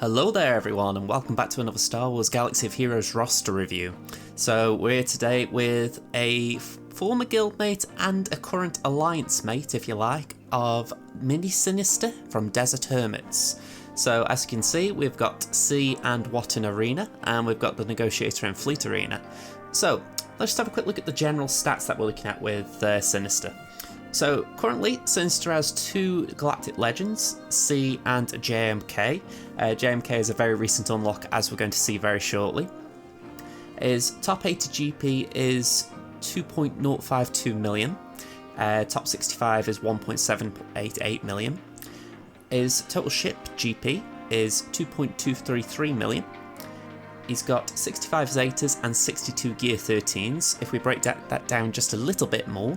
Hello there everyone and welcome back to another Star Wars Galaxy of Heroes roster review. So we're here today with a former guildmate and a current alliance mate, if you like, of Mini Synyster from Desert Hermits. So as you can see, we've got Sea and Watt in Arena, and we've got the Negotiator in Fleet Arena. So let's just have a quick look at the general stats that we're looking at with Synyster. So currently, Synyster has two Galactic Legends, C and JMK. JMK is a very recent unlock, as we're going to see very shortly. His top 80 GP is 2.052 million. Top 65 is 1.788 million. His total ship GP is 2.233 million. He's got 65 Zetas and 62 Gear 13s. If we break that down just a little bit more,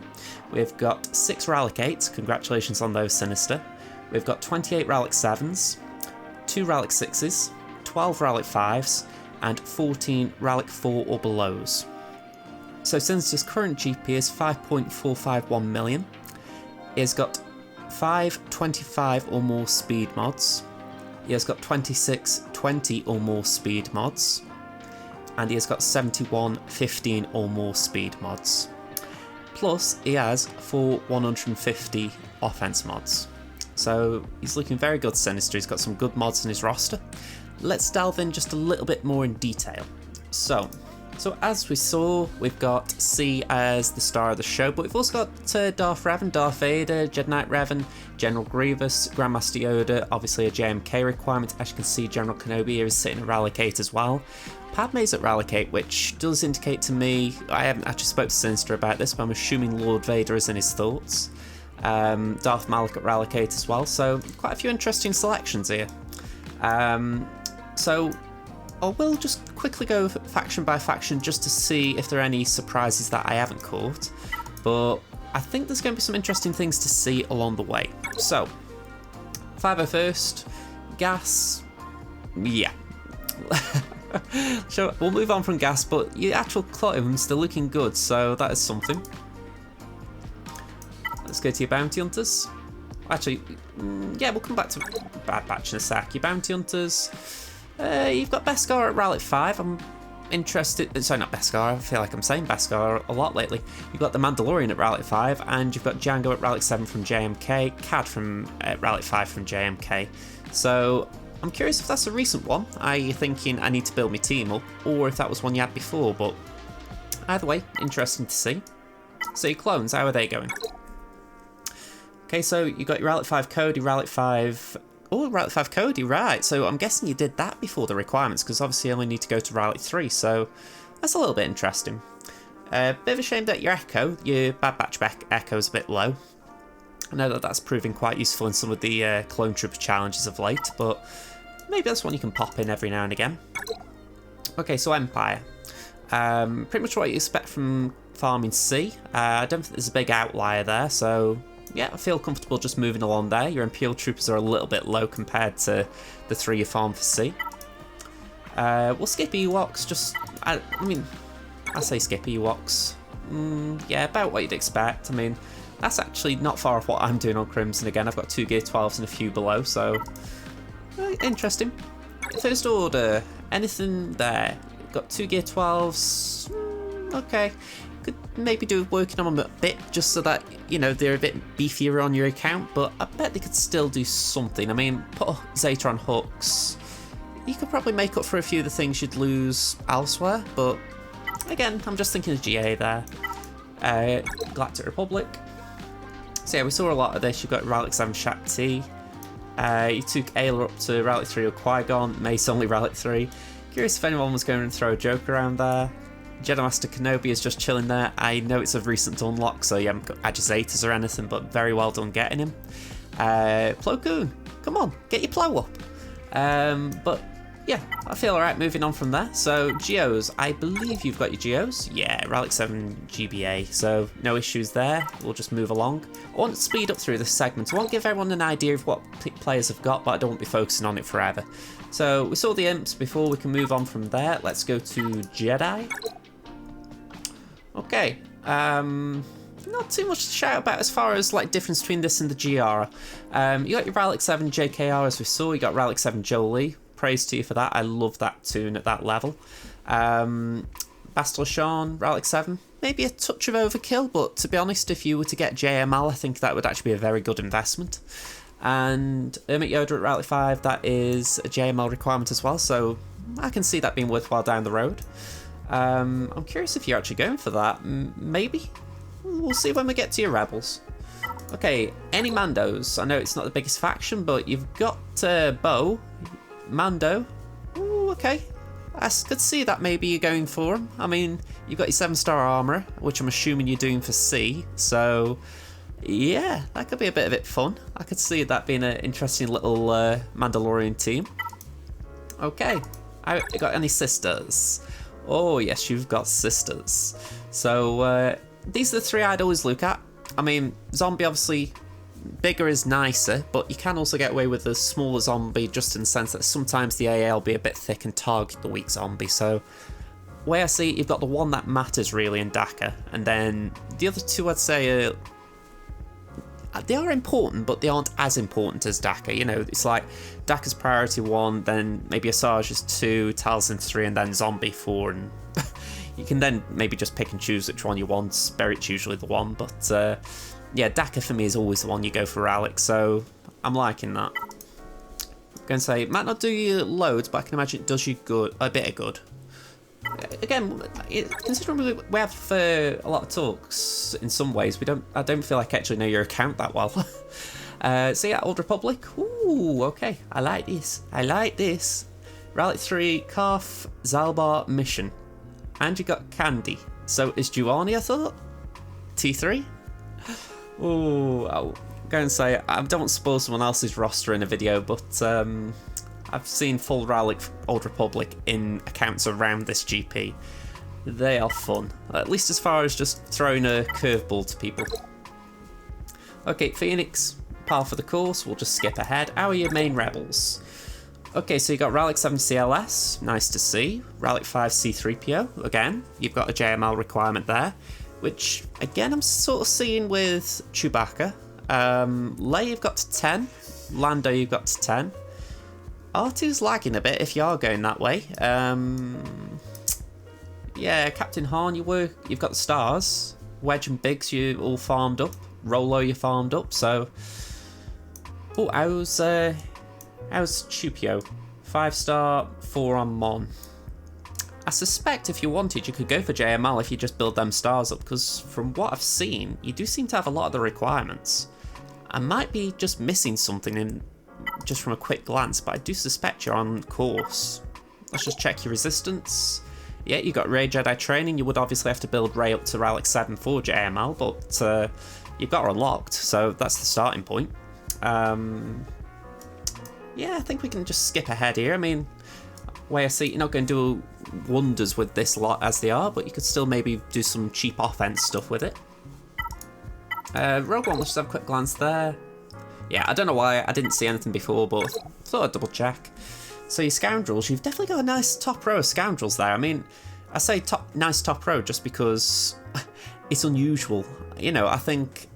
we've got 6 Rallic 8s, congratulations on those, Synyster. We've got 28 Rallic 7s, 2 Rallic 6s, 12 Rallic 5s, and 14 Rallic 4 or belows. So Synyster's current GP is 5.451 million. He's got 5 25 or more speed mods. He has got 26 20 or more speed mods, and he has got 71 15 or more speed mods. Plus, he has 4 150 offense mods. So he's looking very good, Synyster. He's got some good mods in his roster. Let's delve in just a little bit more in detail. So as we saw, we've got C as the star of the show, but we've also got Darth Revan, Darth Vader, Jedi Knight Revan, General Grievous, Grandmaster Yoda, obviously a JMK requirement. As you can see, General Kenobi here is sitting at Rallic 8 as well. Padme's at Rallic 8, which does indicate to me, I haven't actually spoke to Synyster about this, but I'm assuming Lord Vader is in his thoughts. Darth Malak at Rallic 8 as well, so quite a few interesting selections here. So I will just quickly go faction by faction just to see if there are any surprises that I haven't caught, but I think there's going to be some interesting things to see along the way. So, 501st, gas, yeah. Sure, we'll move on from gas, but your actual clothes, they're looking good, so that is something. Let's go to your bounty hunters. Actually, yeah, we'll come back to Bad Batch in a sec. Your bounty hunters. You've got Beskar at Rallic 5. I'm interested. Sorry, not Beskar. I feel like I'm saying Beskar a lot lately. You've got the Mandalorian at Rallic 5, and you've got Django at Rallic 7 from JMK, Cad from Rallic 5 from JMK. So I'm curious if that's a recent one. Are you thinking I need to build my team up, or if that was one you had before? But either way, interesting to see. So your clones, how are they going? Okay, so you got your Rallic 5 Cody, Rallic 5. Oh, Rallic 5 Cody, right. So I'm guessing you did that before the requirements, because obviously you only need to go to Rallic 3, so that's a little bit interesting. Bit of a shame that your Echo, your Bad Batch Echo is a bit low. I know that that's proving quite useful in some of the Clone Trooper challenges of late, but maybe that's one you can pop in every now and again. Okay, so Empire. Pretty much what you expect from farming C. I don't think there's a big outlier there, so yeah, I feel comfortable just moving along there. Your Imperial Troopers are a little bit low compared to the 3 you farm for C. We'll skip Ewoks, just, I mean, I say skip Ewoks. Yeah, about what you'd expect. I mean, that's actually not far off what I'm doing on Crimson again. I've got 2 Gear 12s and a few below, so interesting. First Order, anything there? Got 2 Gear 12s, okay. Could maybe do working on them a bit just so that, you know, they're a bit beefier on your account, but I bet they could still do something. I mean, put Zeta on hooks. You could probably make up for a few of the things you'd lose elsewhere, but again, I'm just thinking of GA there. Galactic Republic. So yeah, we saw a lot of this. You've got Rallic 7 Shaq T. You took Ayla up to Rallic 3 or Qui-Gon. Mace only Rallic 3. Curious if anyone was going to throw a joke around there. Jedi Master Kenobi is just chilling there. I know it's a recent unlock, so you haven't got agitators or anything, but very well done getting him. Plo Koon, come on, get your Plo up. But yeah, I feel alright moving on from there. So Geos, I believe you've got your Geos. Yeah, Rallic 7 GBA, so no issues there. We'll just move along. I want to speed up through this segment. I want to give everyone an idea of what players have got, but I don't want to be focusing on it forever. So we saw the Imps before, we can move on from there. Let's go to Jedi. Okay, not too much to shout about as far as like difference between this and the GR. You got your Rallic 7 JKR as we saw, you got Rallic 7 Jolie, praise to you for that. I love that tune at that level. Bastila Shan, Relic 7, maybe a touch of overkill, but to be honest, if you were to get JML, I think that would actually be a very good investment. And Hermit Yoda at Relic 5, that is a JML requirement as well, so I can see that being worthwhile down the road. I'm curious if you're actually going for that. Maybe? We'll see when we get to your Rebels. Okay, any Mandos? I know it's not the biggest faction, but you've got Bo, Mando. Ooh, okay. I could see that maybe you're going for him. I mean, you've got your 7-star armor, which I'm assuming you're doing for C. So, yeah, that could be a bit of it fun. I could see that being an interesting little Mandalorian team. Okay, I got any sisters? Oh, yes, you've got sisters. So, these are the 3 I'd always look at. I mean, zombie, obviously, bigger is nicer, but you can also get away with a smaller zombie just in the sense that sometimes the AA will be a bit thick and target the weak zombie. So, the way I see it, you've got the one that matters really in Dakka, and then the other 2 I'd say they are important, but they aren't as important as Dakka. You know, it's like Dakka's priority 1, then maybe Asajj is 2, Talzin 3, and then Zombie 4, and you can then maybe just pick and choose which one you want. Spirit's usually the one, but yeah, Dakka for me is always the one you go for Relic, so I'm liking that. I'm going to say, it might not do you loads, but I can imagine it does you good, a bit of good. Again, considering we have a lot of talks in some ways, I don't feel like I actually know your account that well. So yeah, Old Republic. Ooh, okay, I like this. I like this. Relic 3, Carth, Zalbar mission. And you got Candy. So is Juani, I thought? T3? Ooh, I'm going to say, I don't want to spoil someone else's roster in a video, but I've seen full Relic Old Republic in accounts around this GP. They are fun, at least as far as just throwing a curveball to people. Okay, Phoenix, par for the course, we'll just skip ahead. How are your main rebels? Okay, so you got Relic 7 CLS, nice to see. Relic 5 C3PO, again, you've got a JML requirement there, which, again, I'm sort of seeing with Chewbacca. Leia, you've got to 10. Lando, you've got to 10. R2's lagging a bit if you are going that way. Yeah, Captain Han, you've got the stars. Wedge and Biggs, you all farmed up. Rolo, you farmed up. So, oh, how's Chewpio? 5-star, 4 on Mon. I suspect if you wanted, you could go for JML if you just build them stars up, because from what I've seen, you do seem to have a lot of the requirements. I might be just missing something in just from a quick glance, but I do suspect you're on course. Let's just check your resistance. Yeah, you got Rey Jedi training. You would obviously have to build Rey up to Relic 7 for JML, but you've got her unlocked, so that's the starting point. Yeah, I think we can just skip ahead here. I mean, way I see it, you're not going to do wonders with this lot as they are, but you could still maybe do some cheap offense stuff with it. Rogue One, let's just have a quick glance there. Yeah, I don't know why I didn't see anything before, but thought I'd double check. So your scoundrels, you've definitely got a nice top row of scoundrels there. I mean, I say nice top row just because it's unusual. You know, I think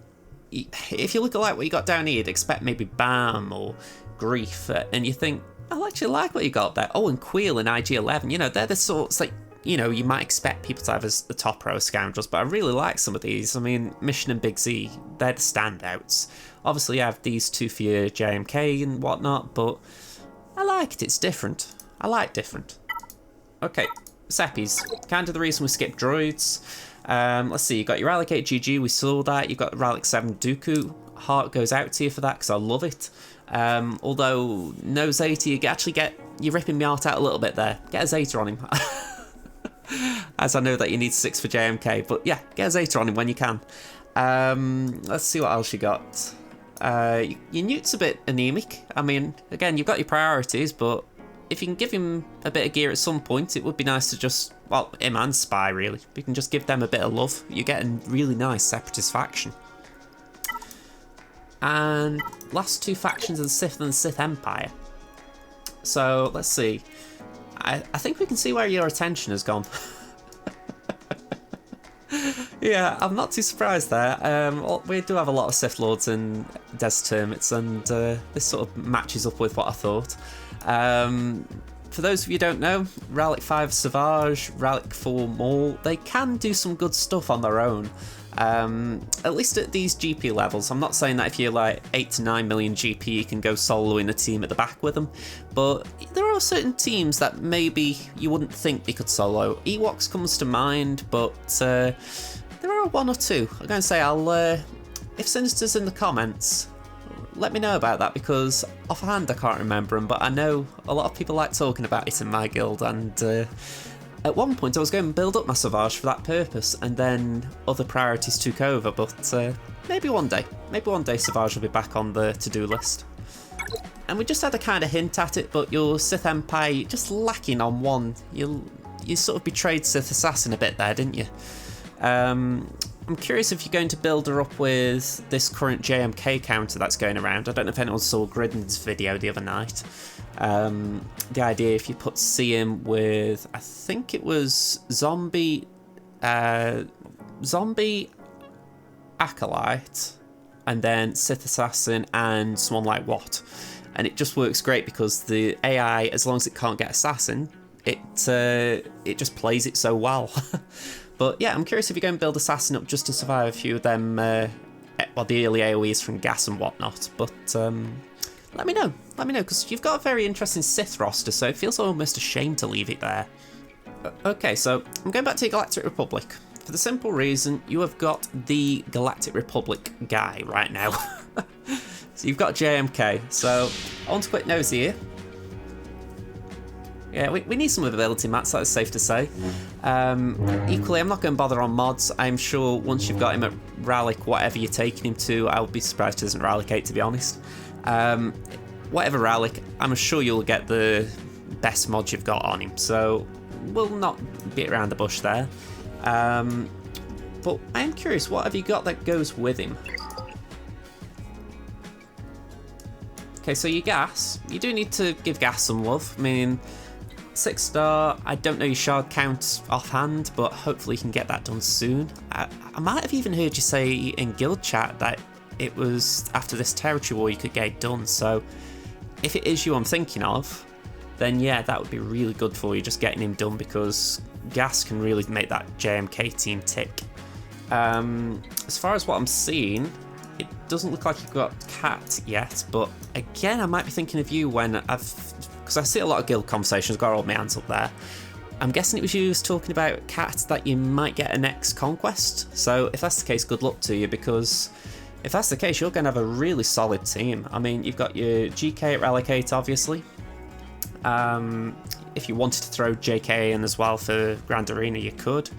if you look at like what you got down here, you'd expect maybe Bam or Grief, and you think, I actually like what you got there. Oh, and Queel and IG-11, you know, they're the sorts that, you know, you might expect people to have as the top row of scoundrels, but I really like some of these. I mean, Mission and Big Z, they're the standouts. Obviously, you have these two for your JMK and whatnot, but I like it. It's different. I like different. Okay, Seppies. Kind of the reason we skipped droids. Let's see, you got your Relic 8 GG, we saw that. You got Relic 7 Dooku. Heart goes out to you for that because I love it. Although, no Zeta, you're ripping my heart out a little bit there. Get a Zeta on him. As I know that you need 6 for JMK, but yeah, get a Zeta on him when you can. Let's see what else you got. Your Newt's a bit anemic. I mean, again, you've got your priorities, but if you can give him a bit of gear at some point, it would be nice to just, well, him and Spy, really. You can just give them a bit of love. You're getting really nice Separatist faction. And last two factions are the Sith and the Sith Empire. So, let's see. I think we can see where your attention has gone. Yeah, I'm not too surprised there. We do have a lot of Sith Lords in Desert Hermits, and this sort of matches up with what I thought. For those of you who don't know, Relic 5 Savage, Relic 4 Maul, they can do some good stuff on their own. At least at these GP levels. I'm not saying that if you're like 8 to 9 million GP you can go soloing a team at the back with them, but there are certain teams that maybe you wouldn't think they could solo. Ewoks comes to mind, but there are one or two. I'm going to say if Synyster's in the comments, let me know about that, because offhand I can't remember them, but I know a lot of people like talking about it in my guild, and at one point I was going to build up my Savage for that purpose, and then other priorities took over, but maybe one day Savage will be back on the to-do list. And we just had a kind of hint at it, but your Sith Empire, just lacking on one. You sort of betrayed Sith Assassin a bit there, didn't you? I'm curious if you're going to build her up with this current JMK counter that's going around. I don't know if anyone saw Gridden's video the other night. The idea if you put CM with, I think it was Zombie Acolyte, and then Sith Assassin and someone like Watt. And it just works great because the AI, as long as it can't get Assassin, it just plays it so well. But yeah, I'm curious if you're going to build Assassin up just to survive a few of them, the early AoEs from gas and whatnot. But let me know, because you've got a very interesting Sith roster, so it feels almost a shame to leave it there. Okay, so I'm going back to Galactic Republic. For the simple reason, you have got the Galactic Republic guy right now. So you've got JMK, so on to quick nosy here. Yeah, we need some ability mats, that's safe to say. Equally, I'm not going to bother on mods. I'm sure once you've got him at Relic, whatever you're taking him to, I'll be surprised he doesn't Relic 8, to be honest. Whatever Relic, I'm sure you'll get the best mods you've got on him, so we'll not beat around the bush there. But I am curious, what have you got that goes with him? Okay, so your gas, you do need to give gas some love. I mean, 6-star, I don't know your shard count offhand, but hopefully you can get that done soon. I might have even heard you say in guild chat that it was after this territory war you could get it done, so if it is you I'm thinking of, then yeah, that would be really good for you, just getting him done, because gas can really make that JMK team tick. As far as what I'm seeing, it doesn't look like you've got Cat yet, but again, I might be thinking of you when because I see a lot of guild conversations, got all my hands up there. I'm guessing it was you who's talking about Cat that you might get a next conquest. So if that's the case, good luck to you, because if that's the case, you're going to have a really solid team. I mean, you've got your GK at Relic 8, obviously. If you wanted to throw JK in as well for Grand Arena, you could.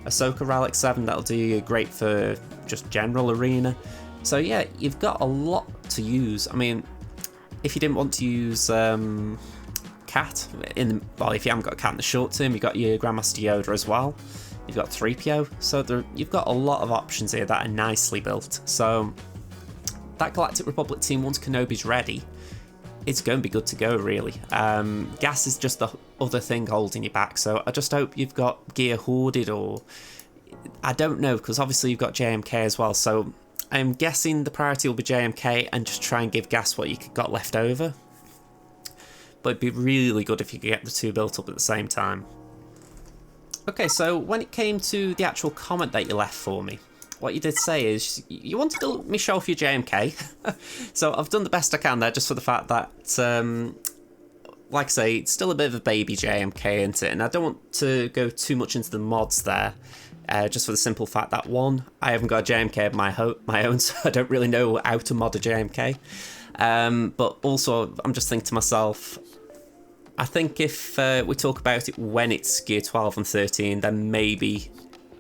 Ahsoka Relic 7, that'll do you great for just general arena. So yeah, you've got a lot to use. I mean, if you didn't want to use Cat, well, if you haven't got Cat in the short term, you've got your Grandmaster Yoda as well. You've got 3PO, so you've got a lot of options here that are nicely built. So that Galactic Republic team, once Kenobi's ready, it's going to be good to go, really. Gas is just the other thing holding you back, so I just hope you've got gear hoarded, or I don't know, because obviously you've got JMK as well, so I'm guessing the priority will be JMK and just try and give Gas what you got left over. But it'd be really good if you could get the two built up at the same time. Okay, so when it came to the actual comment that you left for me, what you did say is you wanted to let me show off your JMK. So I've done the best I can there, just for the fact that, like I say, it's still a bit of a baby JMK, isn't it? And I don't want to go too much into the mods there, just for the simple fact that, one, I haven't got a JMK of my own, so I don't really know how to mod a JMK. But also, I'm just thinking to myself, I think if we talk about it when it's Gear 12 and 13, then maybe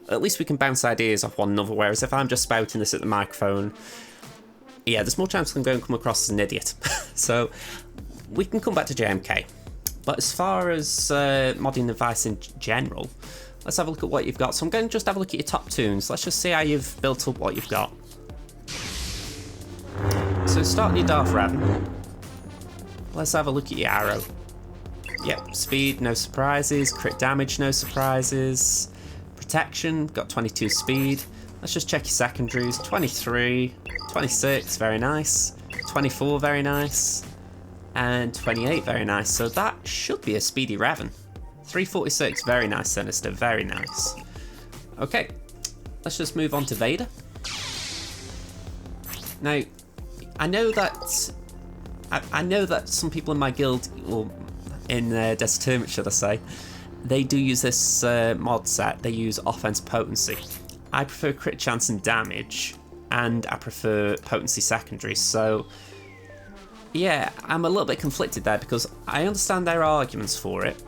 at least we can bounce ideas off one another, whereas if I'm just spouting this at the microphone, yeah, there's more chance I'm going to come across as an idiot. So we can come back to JMK. But as far as modding advice in general, let's have a look at what you've got. So I'm going to just have a look at your top tunes. Let's just see how you've built up what you've got. So starting your Darth Revan, let's have a look at your arrow. Yep, speed, no surprises. Crit damage, no surprises. Protection, got 22 speed. Let's just check your secondaries. 23, 26, very nice. 24, very nice. And 28, very nice. So that should be a speedy Revan. 346, very nice, Synyster, very nice. Okay, let's just move on to Vader. Now, I know that some people in my guild, or in Desert Hermit, should I say, they do use this mod set. They use offense potency. I prefer crit chance and damage, and I prefer potency secondaries. So, yeah, I'm a little bit conflicted there because I understand their arguments for it,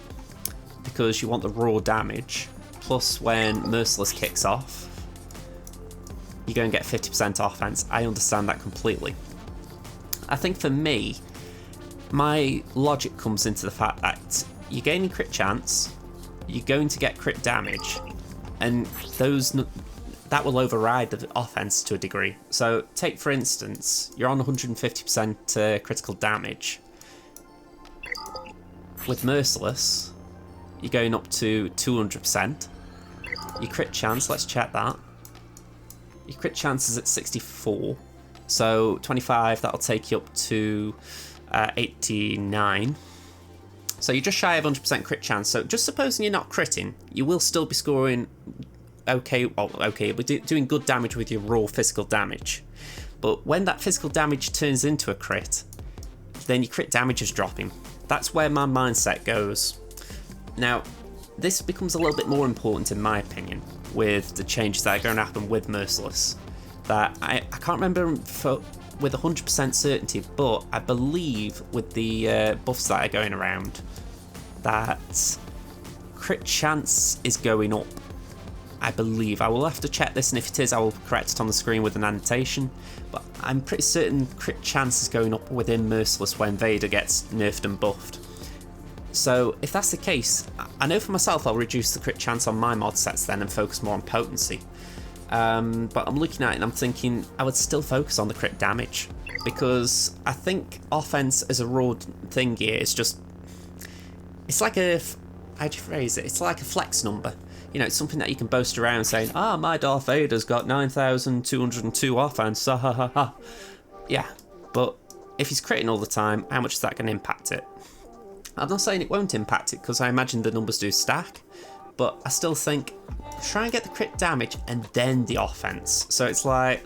because you want the raw damage, plus when Merciless kicks off, you go and get 50% offense. I understand that completely. I think for me, my logic comes into the fact that you're gaining crit chance, you're going to get crit damage, and that will override the offense to a degree. So take for instance, you're on 150% critical damage. With Merciless, you're going up to 200%. Your crit chance, let's check that. Your crit chance is at 64. So 25, that'll take you up to 89. So you're just shy of 100% crit chance. So just supposing you're not critting, you will still be scoring okay, but doing good damage with your raw physical damage. But when that physical damage turns into a crit, then your crit damage is dropping. That's where my mindset goes. Now, this becomes a little bit more important in my opinion with the changes that are going to happen with Merciless. That I can't remember with 100% certainty, but I believe with the buffs that are going around that crit chance is going up. I believe. I will have to check this, and if it is, I will correct it on the screen with an annotation. But I'm pretty certain crit chance is going up within Merciless when Vader gets nerfed and buffed. So if that's the case, I know for myself I'll reduce the crit chance on my mod sets then and focus more on potency. But I'm looking at it and I'm thinking I would still focus on the crit damage, because I think offense as a raw thing here is just, it's like a, how do you phrase it? It's like a flex number. You know, it's something that you can boast around saying, my Darth Vader's got 9,202 offense, ha ha ha ha. Yeah, but if he's critting all the time, how much is that going to impact it? I'm not saying it won't impact it, because I imagine the numbers do stack, but I still think try and get the crit damage and then the offense. So it's like,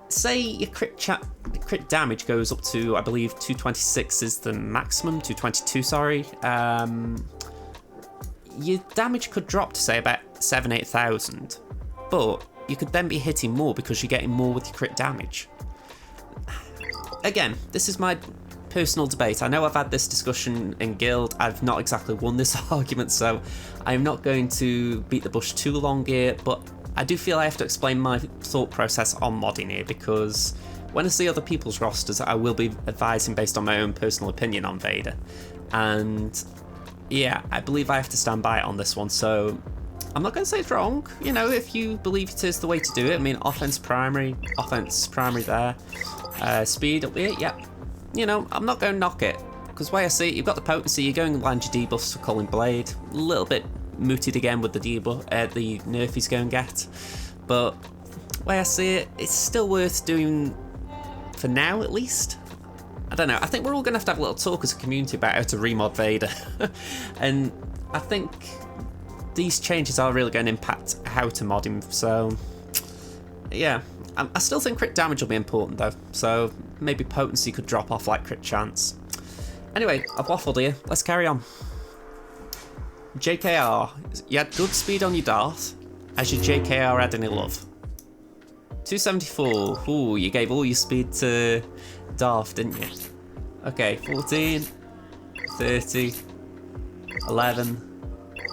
say your crit damage goes up to, I believe 226 is the maximum, 222, sorry. Your damage could drop to say about 8,000, but you could then be hitting more because you're getting more with your crit damage. Again, this is my personal debate. I know I've had this discussion in Guild. I've not exactly won this argument, so I'm not going to beat the bush too long here, but I do feel I have to explain my thought process on modding here, because when I see other people's rosters, I will be advising based on my own personal opinion on Vader. And yeah, I believe I have to stand by it on this one, so I'm not going to say it's wrong. You know, if you believe it is the way to do it, I mean, offense primary there, speed up here, yeah. You know, I'm not going to knock it, because the way I see it, you've got the potency, you're going to land your debuffs for Culling Blade, a little bit mooted again with the debuff, the nerf he's going to get, but the way I see it, it's still worth doing for now at least. I don't know, I think we're all going to have a little talk as a community about how to remod Vader. And I think these changes are really going to impact how to mod him, so yeah. I still think crit damage will be important though, so maybe potency could drop off like crit chance. Anyway, I've waffled here, let's carry on. JKR, you had good speed on your Darth, as your JKR had any love. 274, ooh, you gave all your speed to Darth, didn't you? Okay, 14, 30, 11,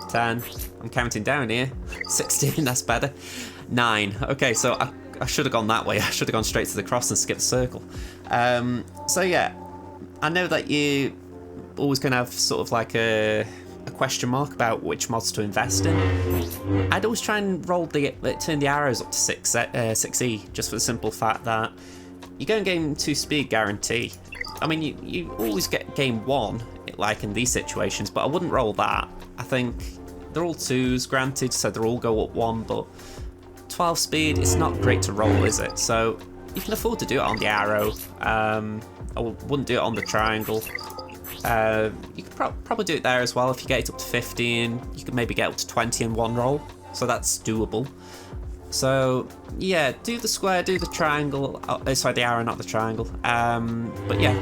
10, I'm counting down here, 16, that's better, 9, okay, so I should have gone that way, I should have gone straight to the cross and skipped the circle. So yeah, I know that you always going to have sort of like a question mark about which mods to invest in. I'd always try and turn the arrows up to 6E, just for the simple fact that you go and gain 2 speed guarantee. I mean, you always get game 1, like in these situations, but I wouldn't roll that. I think they're all 2s, granted, so they'll all go up 1, but 12 speed, it's not great to roll, is it? So you can afford to do it on the arrow. I wouldn't do it on the triangle. You could probably do it there as well. If you get it up to 15, you could maybe get up to 20 in one roll, so that's doable. So yeah, do the square, do the triangle. Sorry, the arrow, not the triangle. But yeah,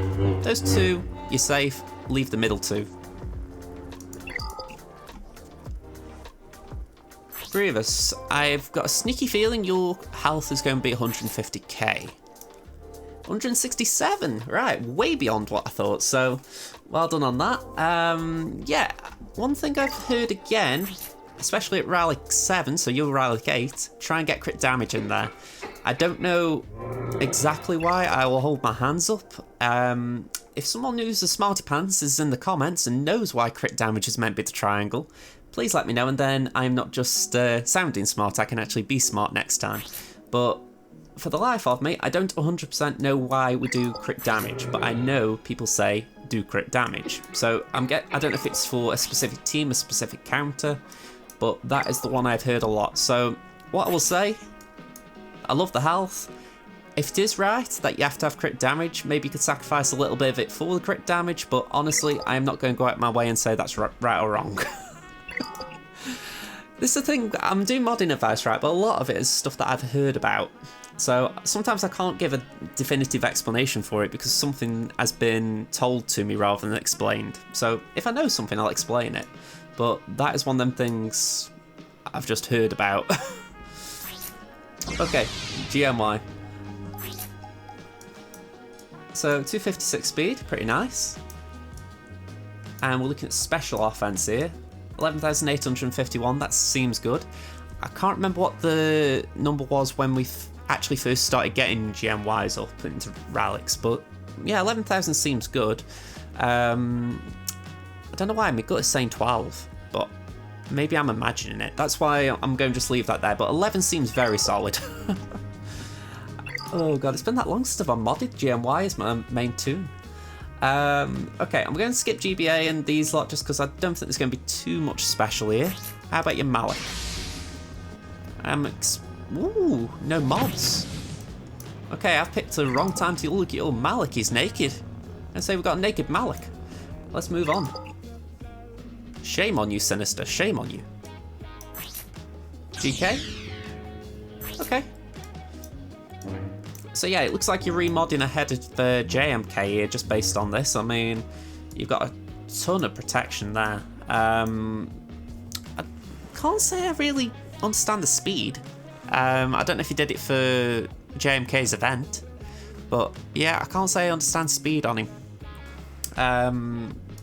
those two, you're safe. Leave the middle two. Grievous, I've got a sneaky feeling your health is going to be 150k. 167, right, way beyond what I thought, so well done on that. Yeah, one thing I've heard again, especially at Relic 7, so you're Relic 8, try and get crit damage in there. I don't know exactly why, I will hold my hands up. If someone who's a smarty pants is in the comments and knows why crit damage is meant to be the triangle, please let me know, and then I'm not just sounding smart, I can actually be smart next time. But for the life of me, I don't 100% know why we do crit damage, but I know people say do crit damage. So I don't know if it's for a specific team, a specific counter, but that is the one I've heard a lot. So what I will say, I love the health. If it is right that you have to have crit damage, maybe you could sacrifice a little bit of it for the crit damage, but honestly, I am not going to go out my way and say that's right or wrong. This is the thing, I'm doing modding advice, right, but a lot of it is stuff that I've heard about. So sometimes I can't give a definitive explanation for it because something has been told to me rather than explained. So if I know something, I'll explain it. But that is one of them things I've just heard about. Okay, GMY. So 256 speed, pretty nice. And we're looking at special offense here. 11,851, that seems good. I can't remember what the number was when we actually first started getting GMYs up into relics, but yeah, 11,000 seems good. I don't know why my gut is saying 12, but maybe I'm imagining it. That's why I'm going to just leave that there, but 11 seems very solid. Oh god, it's been that long since I've modded GMY as my main tune. Okay, I'm going to skip GBA and these lot just because I don't think there's going to be too much special here. How about your Malik? Ooh, no mods. Okay, I've picked the wrong time to look at your Malik. He's naked. I say we've got a naked Malik. Let's move on. Shame on you, Synyster. Shame on you. GK? Okay. So yeah, it looks like you're remodding ahead of the JMK here just based on this. I mean, you've got a ton of protection there. I can't say I really understand the speed. I don't know if you did it for JMK's event, but yeah, I can't say I understand speed on him.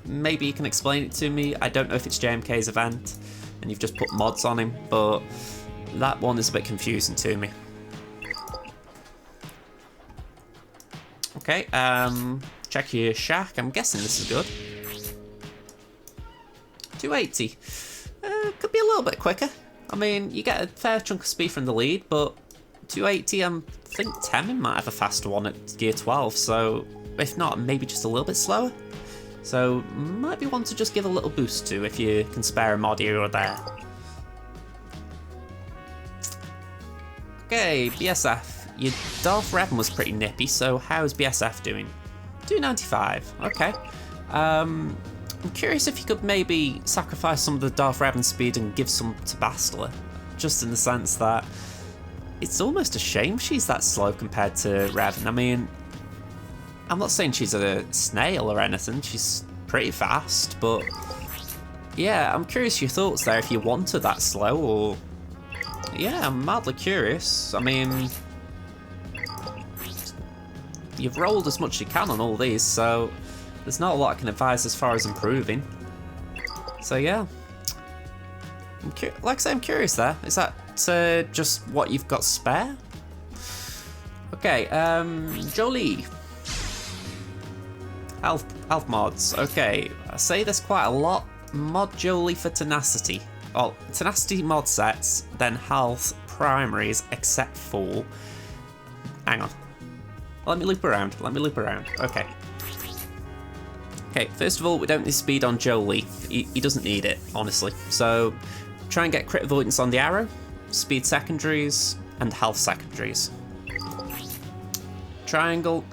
Maybe you can explain it to me. I don't know if it's JMK's event and you've just put mods on him, but that one is a bit confusing to me. Okay, check your shack. I'm guessing this is good. 280. Could be a little bit quicker. I mean, you get a fair chunk of speed from the lead, but 280, I think Temin might have a faster one at gear 12, so if not, maybe just a little bit slower. So, might be one to just give a little boost to if you can spare a mod here or there. Okay, BSF. Your Darth Revan was pretty nippy, so how's BSF doing? 295, okay. I'm curious if you could maybe sacrifice some of the Darth Revan speed and give some to Bastila, just in the sense that it's almost a shame she's that slow compared to Revan. I mean, I'm not saying she's a snail or anything, she's pretty fast, but yeah, I'm curious your thoughts there if you want her that slow, or yeah, I'm madly curious. I mean, you've rolled as much as you can on all these, so there's not a lot I can advise as far as improving. So yeah, like I say, I'm curious there. Is that just what you've got spare? Okay, Jolie. Health mods. Okay, I say this quite a lot. Mod Jolie for tenacity. Well, tenacity mod sets, then health primaries, except for... Hang on. Let me loop around. Okay. Okay, first of all, we don't need speed on Jolie. He doesn't need it, honestly. So, try and get crit avoidance on the arrow, speed secondaries, and health secondaries. Triangle,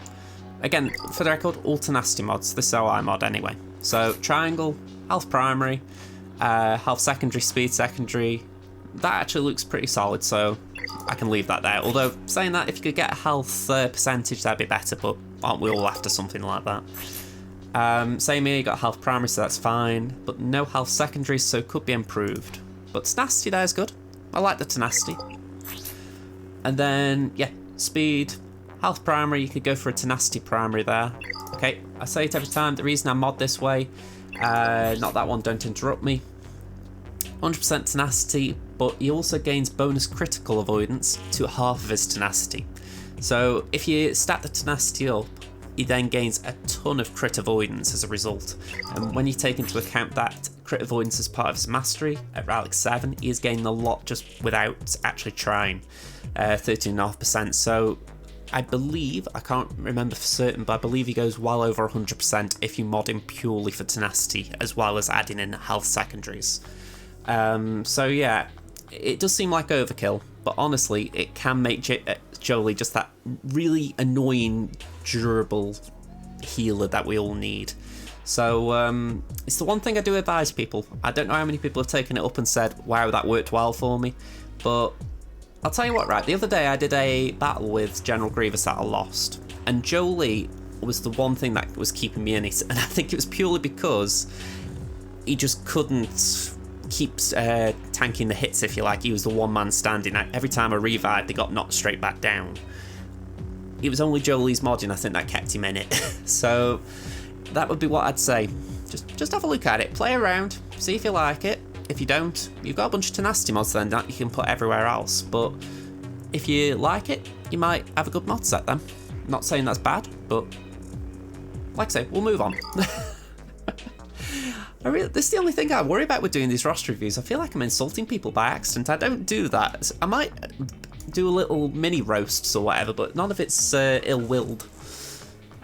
again, for the record, all tenacity mods. This is how I mod anyway. So triangle, health primary, health secondary, speed secondary. That actually looks pretty solid, so I can leave that there. Although, saying that, if you could get a health percentage, that'd be better, but aren't we all after something like that? Same here, you got health primary, so that's fine, but no health secondary, so it could be improved. But tenacity there is good. I like the tenacity. And then, yeah, speed, health primary, you could go for a tenacity primary there. Okay, I say it every time, the reason I mod this way, not that one, don't interrupt me. 100% tenacity, but he also gains bonus critical avoidance to half of his tenacity. So if you stack the tenacity up, he then gains a ton of crit avoidance as a result. And when you take into account that crit avoidance as part of his mastery at Relic 7, he is gaining a lot just without actually trying, 13.5%. So I believe, I can't remember for certain, but I believe he goes well over 100% if you mod him purely for tenacity, as well as adding in health secondaries. So yeah, it does seem like overkill, but honestly, it can make Jolie just that really annoying, durable healer that we all need. So it's the one thing I do advise people. I don't know how many people have taken it up and said, wow, that worked well for me, but I'll tell you what, right, the other day I did a battle with General Grievous that I lost, and Jolie was the one thing that was keeping me in it, and I think it was purely because he just couldn't keep tanking the hits, if you like. He was the one man standing. Every time I revived, they got knocked straight back down. It was only Jolie's modding, I think, that kept him in it. So that would be what I'd say. Just have a look at it, play around, see if you like it. If you don't, you've got a bunch of tenacity mods then that you can put everywhere else. But if you like it, you might have a good mod set then. Not saying that's bad, but like I say, we'll move on. This is the only thing I worry about with doing these roster reviews. I feel like I'm insulting people by accident. I don't do that. I might do a little mini roasts or whatever, but none of it's ill-willed.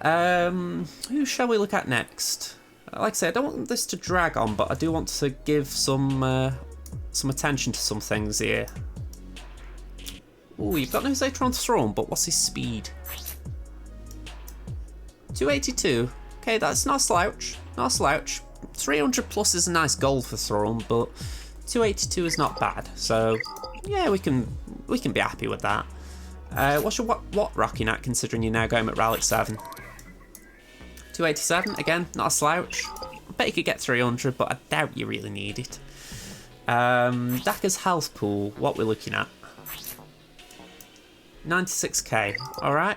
Who shall we look at next? Like I say, I don't want this to drag on, but I do want to give some attention to some things here. Ooh, you've got no Zatron Throne, but what's his speed? 282. Okay, that's not a slouch. Not a slouch. 300 plus is a nice goal for Throne, but 282 is not bad. So yeah, we can be happy with that. What's your what rocking at, considering you're now going at Relic 7? 287, again, not a slouch. I bet you could get 300, but I doubt you really need it. Daka's health pool, what we're looking at? 96k, alright.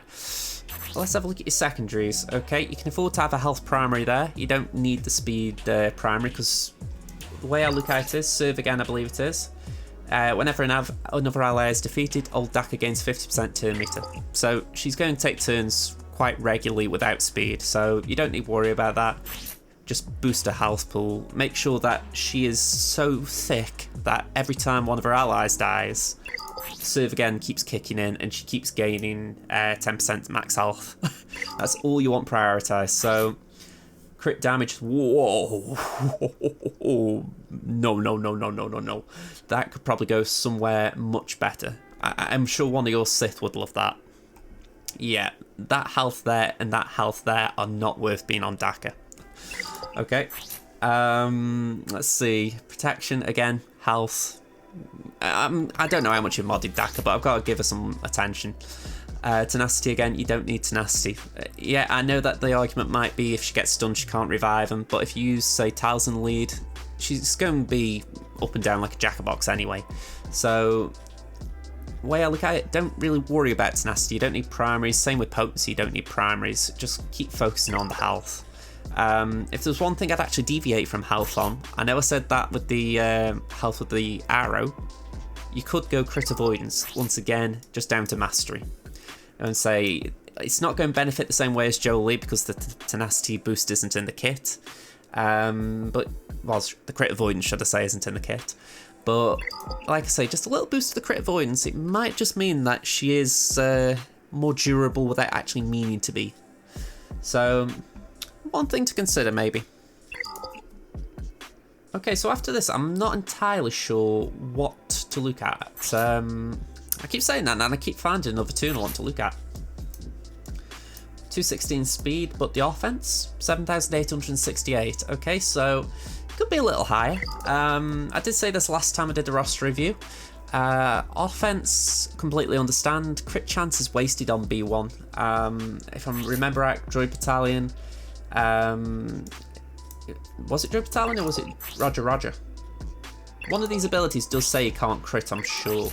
Let's have a look at your secondaries. Okay, you can afford to have a health primary there. You don't need the speed primary, because the way I look at it is, serve again, I believe it is. Whenever another ally is defeated, old Daka gains 50% turn meter. So she's going to take turns quite regularly without speed, so you don't need to worry about that. Just boost her health pool. Make sure that she is so thick that every time one of her allies dies, serve again keeps kicking in and she keeps gaining 10% max health. That's all you want prioritized. So crit damage, whoa, no. That could probably go somewhere much better. I'm sure one of your Sith would love that. Yeah, that health there and that health there are not worth being on Daka. Okay, let's see. Protection, again, health. I don't know how much you've modded Daka, but I've got to give her some attention. Tenacity, again, you don't need tenacity. Yeah, I know that the argument might be if she gets stunned, she can't revive him, but if you use, say, Tiles in the lead, she's going to be up and down like a jack-a-box anyway. So the way I look at it, don't really worry about tenacity. You don't need primaries. Same with potency, you don't need primaries. Just keep focusing on the health. If there's one thing I'd actually deviate from health on, I know I said that with the health with the arrow, you could go crit avoidance, once again, just down to mastery. And say, it's not going to benefit the same way as Jolie because the tenacity boost isn't in the kit. But, well, the crit avoidance, should I say, isn't in the kit. But, like I say, just a little boost to the crit avoidance, it might just mean that she is more durable without actually meaning to be. So, one thing to consider, maybe. Okay, so after this, I'm not entirely sure what to look at. I keep saying that, and I keep finding another tune I want to look at. 216 speed, but the offense 7,868. Okay, so could be a little higher. I did say this last time I did the roster review. Offense, completely understand. Crit chance is wasted on B1. If I remember right, Droid Battalion. Was it Droid Battalion or was it Roger? One of these abilities does say you can't crit, I'm sure.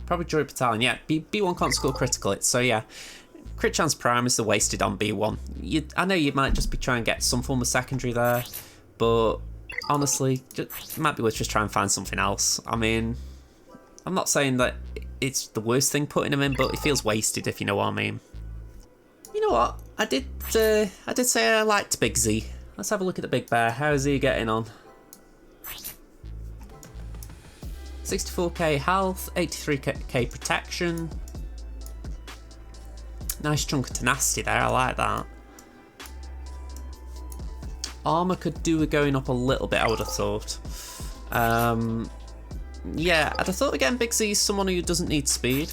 Probably Droid Battalion, yeah. B1 can't score critical hits, so yeah. Crit chance prime is the wasted on B1. I know you might just be trying to get some form of secondary there, but honestly, it might be worth just trying to find something else. I mean, I'm not saying that it's the worst thing putting him in, but it feels wasted, if you know what I mean. You know what? I did say I liked Big Z. Let's have a look at the Big Bear. How's he getting on? 64k health, 83k protection. Nice chunk of tenacity there, I like that. Armour could do with going up a little bit, I would have thought. Yeah, I'd have thought again Big Z is someone who doesn't need speed.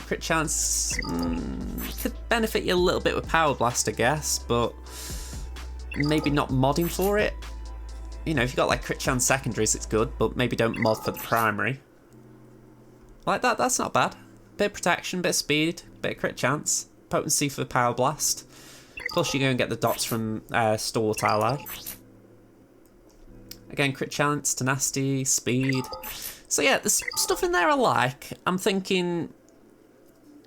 Crit chance could benefit you a little bit with Power Blast, I guess, but maybe not modding for it. You know, if you've got like crit chance secondaries, it's good, but maybe don't mod for the primary. Like that, that's not bad. Bit of protection, bit of speed, bit of crit chance, potency for Power Blast. Plus you go and get the dots from Stalwart Ally. Again, crit chance, tenacity, speed. So yeah, there's stuff in there I like. I'm thinking,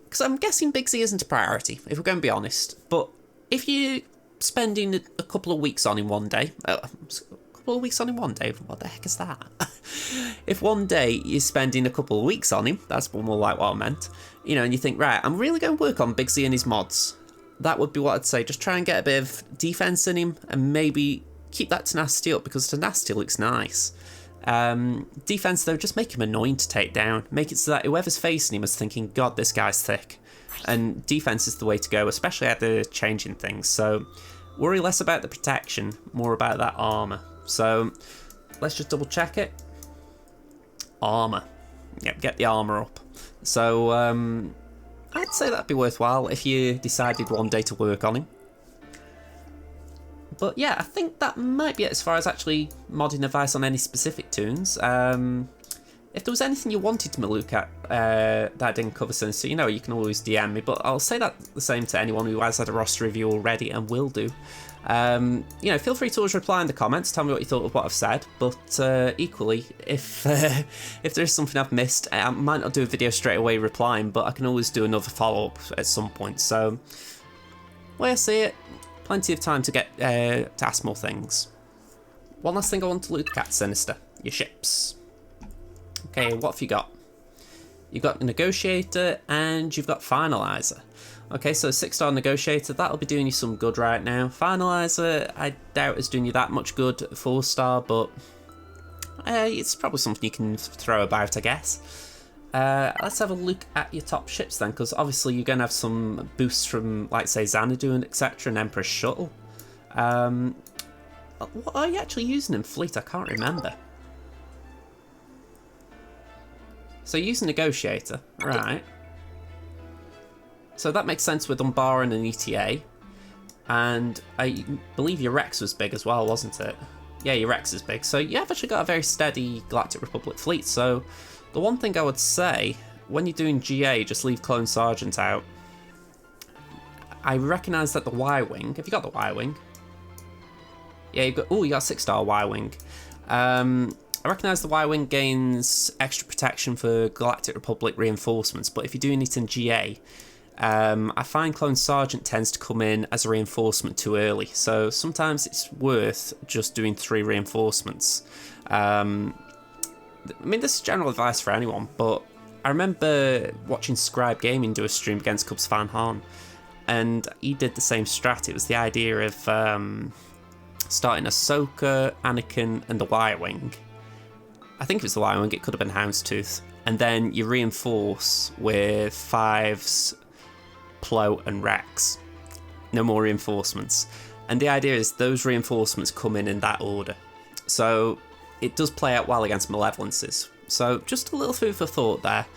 because I'm guessing Big Z isn't a priority, if we're going to be honest. But if you're spending a couple of weeks on him one day, what the heck is that? If one day you're spending a couple of weeks on him, that's more like what I meant, you know, and you think, right, I'm really going to work on Big Z and his mods. That would be what I'd say. Just try and get a bit of defense in him and maybe keep that tenacity up, because tenacity looks nice. Defense, though, just make him annoying to take down. Make it so that whoever's facing him is thinking, God, this guy's thick. And defense is the way to go, especially after changing things. So worry less about the protection, more about that armor. So let's just double check it. Armor. Yep, get the armor up. So I'd say that'd be worthwhile if you decided one day to work on him. But yeah, I think that might be it as far as actually modding advice on any specific tunes. If there was anything you wanted me to look at that I didn't cover, so you know, you can always DM me. But I'll say that the same to anyone who has had a roster review already and will do. You know, feel free to always reply in the comments, tell me what you thought of what I've said. But equally, if there's something I've missed, I might not do a video straight away replying, but I can always do another follow-up at some point. So, way I see it, plenty of time to get to ask more things. One last thing I want to look at, Synyster, your ships. Okay, what have you got? You've got the Negotiator and you've got Finalizer. Okay, so 6-star Negotiator, that'll be doing you some good right now. Finalizer, I doubt it's doing you that much good. 4-star, but it's probably something you can throw about, I guess. Let's have a look at your top ships then, because obviously you're going to have some boosts from, like, say, Xanadu and etc. and Emperor's Shuttle. What are you actually using in Fleet? I can't remember. So using Negotiator, right. So that makes sense with Umbaran and ETA. And I believe your Rex was big as well, wasn't it? Yeah, your Rex is big. So you have actually got a very steady Galactic Republic fleet. So the one thing I would say, when you're doing GA, just leave Clone Sergeant out. I recognise that the Y-Wing, have you got the Y-Wing? Yeah, you've got, oh, you got a 6-star Y-Wing. I recognise the Y-Wing gains extra protection for Galactic Republic reinforcements, but if you're doing it in GA, I find Clone Sergeant tends to come in as a reinforcement too early, so sometimes it's worth just doing 3 reinforcements. I mean, this is general advice for anyone, but I remember watching Scribe Gaming do a stream against Cubs Fan Han, and he did the same strat. It was the idea of starting Ahsoka, Anakin, and the Y-Wing. I think it was the Y-Wing, it could have been Houndstooth. And then you reinforce with 5s, Plo, and Rex. No more reinforcements. And the idea is those reinforcements come in that order. So it does play out well against malevolences. So just a little food for thought there.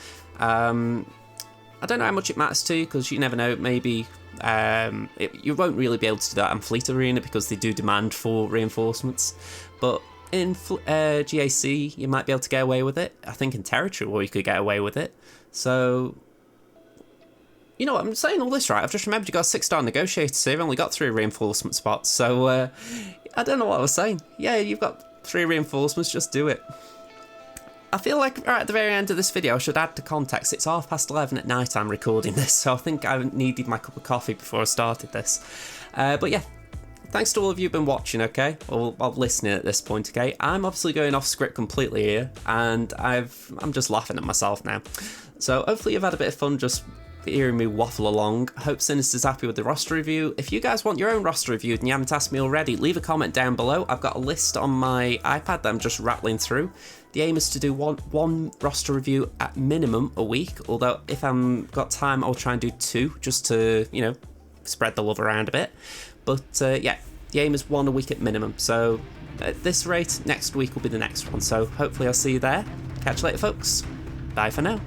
I don't know how much it matters to you, because you never know, maybe you won't really be able to do that in Fleet Arena because they do demand for reinforcements, but in GAC you might be able to get away with it. I think in Territory War you could get away with it. So, you know what, I'm saying all this right, I've just remembered you got a 6-star negotiator, so you've only got 3 reinforcement spots, so I don't know what I was saying. Yeah, you've got 3 reinforcements, just do it. I feel like right at the very end of this video I should add the context. It's 11:30 at night I'm recording this, so I think I needed my cup of coffee before I started this. But yeah, thanks to all of you who've been watching, okay? Or listening at this point, okay? I'm obviously going off script completely here, and I'm just laughing at myself now. So hopefully you've had a bit of fun just hearing me waffle along. I hope Synyster's happy with the roster review. If you guys want your own roster reviewed and you haven't asked me already, leave a comment down below. I've got a list on my iPad that I'm just rattling through. The aim is to do one roster review at minimum a week, although if I've got time I'll try and do 2 just to, you know, spread the love around a bit. But yeah, the aim is 1 a week at minimum, so at this rate next week will be the next one, so hopefully I'll see you there. Catch you later folks, bye for now.